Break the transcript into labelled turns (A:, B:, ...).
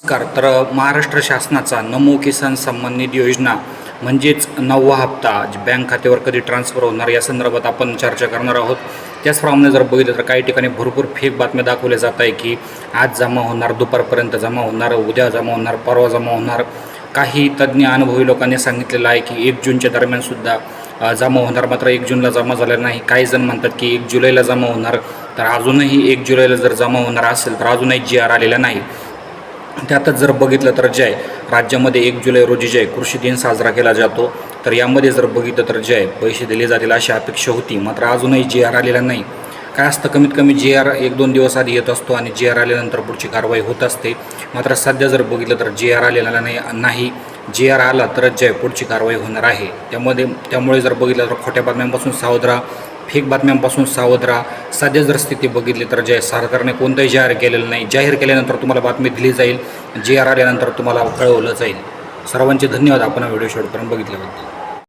A: नमस्कार. महाराष्ट्र शासनाचा नमो किसान सन्मान निधी योजना म्हणजेच 9वा हप्ता बँक खात्यावर कधी ट्रान्सफर होणार या संदर्भात आपण चर्चा करणार आहोत. त्याचप्रमाणे जर बघितलं तर काही ठिकाणी भरपूर फेक बातम्या दाखवल्या जात आहे की आज जमा होणार, दुपारपर्यंत जमा होणार, उद्या जमा होणार, परवा जमा होणार. काही तज्ज्ञ अनुभवी लोकांनी सांगितलेलं आहे की 1 जूनच्या दरम्यानसुद्धा जमा होणार, मात्र 1 जूनला जमा झालेलं नाही. काही जण म्हणतात की 1 जुलैला जमा होणार, तर अजूनही 1 जुलैला जर जमा होणार असेल तर अजूनही GR आलेला नाही. त्यातच जर बघितलं तर जे आहे राज्यामध्ये 1 जुलै रोजी जे आहे कृषी दिन साजरा केला जातो. तर यामध्ये जर बघितलं तर जे आहे पैसे दिले जातील अशी अपेक्षा होती, मात्र अजूनही GR आलेला नाही. काय असतं, कमीत कमी GR 1-2 दिवस आधी येत असतो आणि GR आल्यानंतर पुढची कारवाई होत असते. मात्र सध्या जर बघितलं तर GR आलेला नाही. GR आला तरच जे आहे पुढची कारवाई होणार आहे. त्यामुळे जर बघितलं तर खोट्या बातम्यांपासून सावध राहा, फेक बातम्यांपासून सावध राहा. सध्या जर स्थिती बघितली तर जे सरकारने कोणतंही जाहीर केलेलं नाही. जाहीर केल्यानंतर तुम्हाला बातमी दिली जाईल, GR आल्यानंतर तुम्हाला कळवलं जाईल. सर्वांचे धन्यवाद आपण व्हिडिओ शेवटपर्यंत बघितल्याबद्दल.